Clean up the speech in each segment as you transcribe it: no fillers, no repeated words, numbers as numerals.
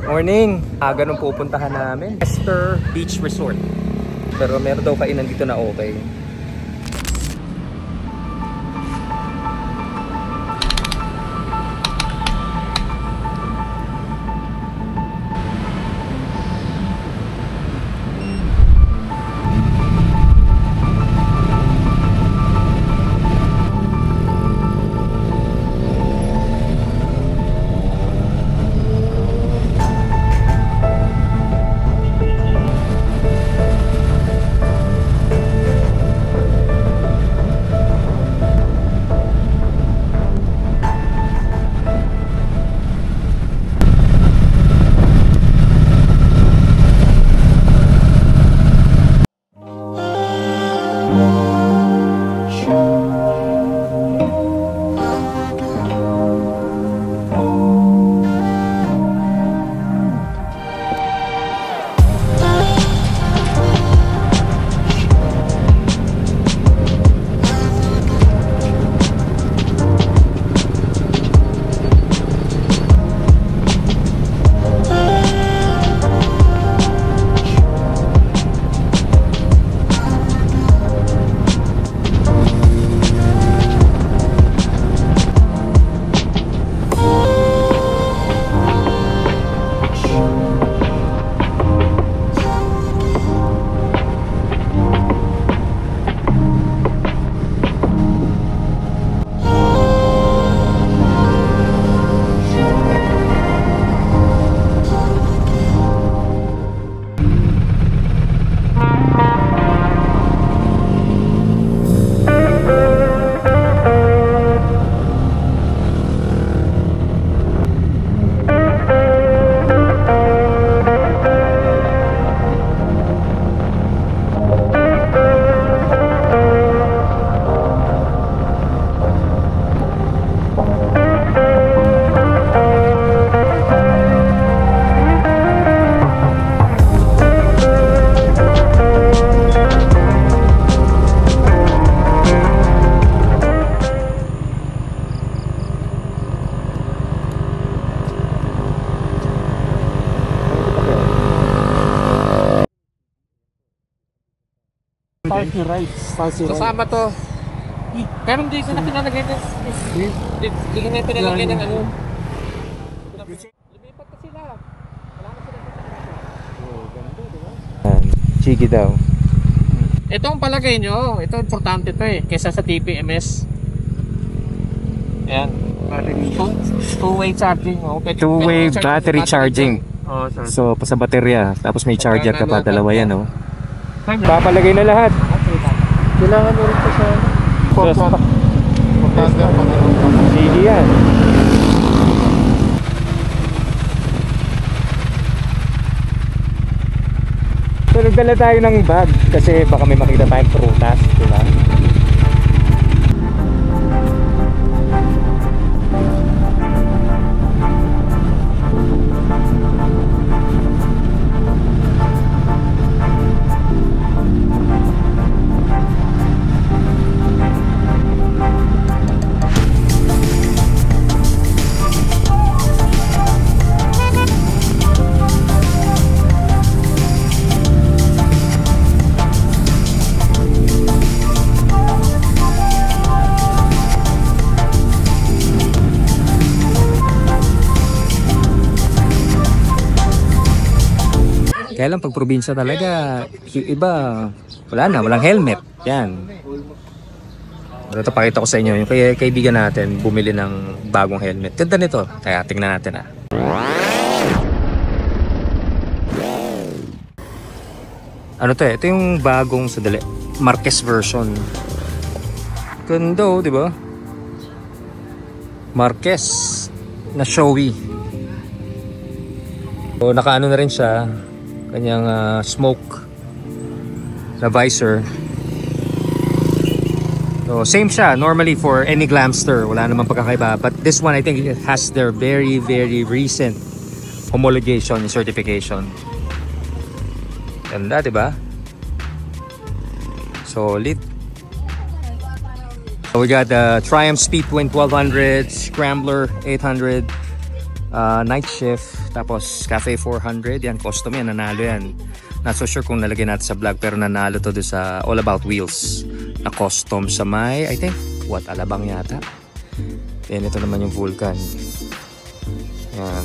Morning! Aga nung pupuntahan namin. Esther Beach Resort. Pero meron daw kainan dito na okay. Spicy rice. Kasama to. Pero hindi ko na pinalagay ng... Hindi ko na pinalagay ng ano. Lumipat na sila. Wala na sila. Oh, ganda, diba? Chigi daw. Ito ang palagay nyo. Ito importante to eh. Kesa sa TPMS. Ayan. Two-way charging. Two-way battery charging. Oh, sorry. So, sa baterya. Tapos may charger ka pa. Dalawa yan, no? Papalagay na lahat. Kailangan mo rin pa sa Sige yan. So, nagdala tayo ng bag kasi baka may makita tayong prutas, diba? Kaya lang pag probinsya talaga, yung iba, walang helmet. Yan. Ito pakita ko sa inyo, yung kaibigan natin bumili ng bagong helmet. Ganda nito. Kaya tingnan natin Ano to eh? Ito yung bagong sadali. Marquez version. Ganda oh, di ba? Marquez na showy. So, nakaano na rin siya. Kanyang smoke na visor. So same siya normally for any Glamster, wala namang pagkakaiba, but this one I think it has their very recent homologation and certification. Ganda, diba? Solid. So we got the Triumph Speedwind 1200, Scrambler 800, night shift, tapos Cafe 400, yan, custom yan, nanalo yan. Not so sure kung nalagay natin sa vlog, pero nanalo to doon sa All About Wheels na custom sa may, I think, Alabang yata. Then ito naman yung Vulcan. Yan.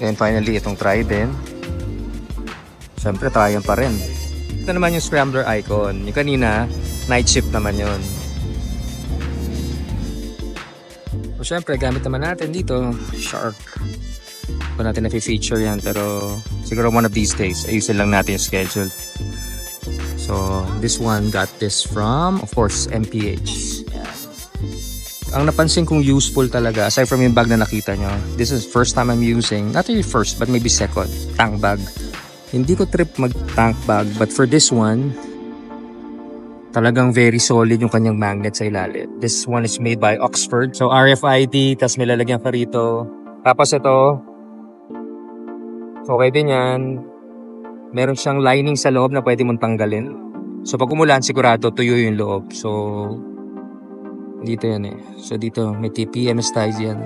And finally, itong Trident. Siyempre, Triumph pa rin. Ito naman yung Scrambler Icon. Yung kanina, night shift naman yun. So, siyempre, gamit naman natin dito, Shark. Kung natin na-feature yan, pero siguro one of these days, ayusin lang natin yung schedule. So, this one got this from, of course, MPH. Ang napansin kong useful talaga, aside from yung bag na nakita nyo, this is first time I'm using, not really first, but maybe second, tank bag. Hindi ko trip mag-tank bag, but for this one, talagang very solid yung kanyang magnet sa ilalim. This one is made by Oxford. So RFID, tas may lalagyan ka rito. Tapos ito, okay din yan. Meron siyang lining sa loob na pwede mong tanggalin. So pag umulan, sigurado tuyo yung loob. So, dito yan eh. So dito, may PMS ties yan.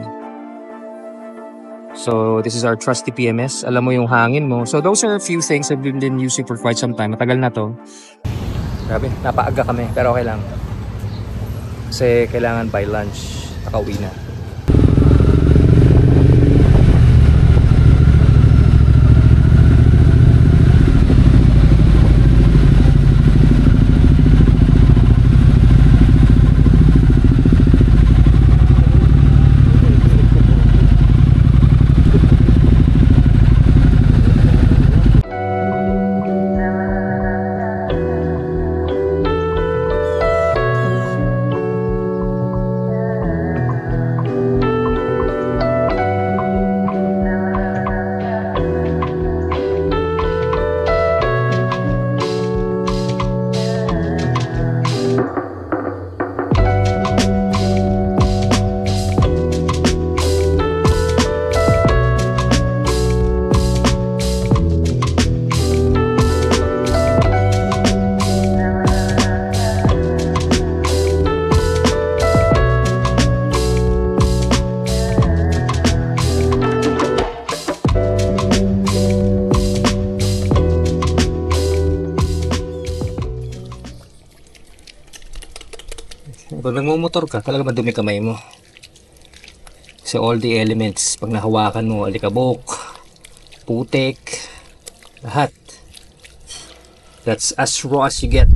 So, this is our trusty PMS. Alam mo yung hangin mo. So, those are a few things I've been using for quite some time. Matagal na to. Grabe, napaaga kami. Pero okay lang. Kasi kailangan by lunch. Nakauwi na. Pag nagmumotor ka, talaga madumi kamay mo. Kasi all the elements, pag nahawakan mo, alikabok, putik, lahat. That's as raw as you get.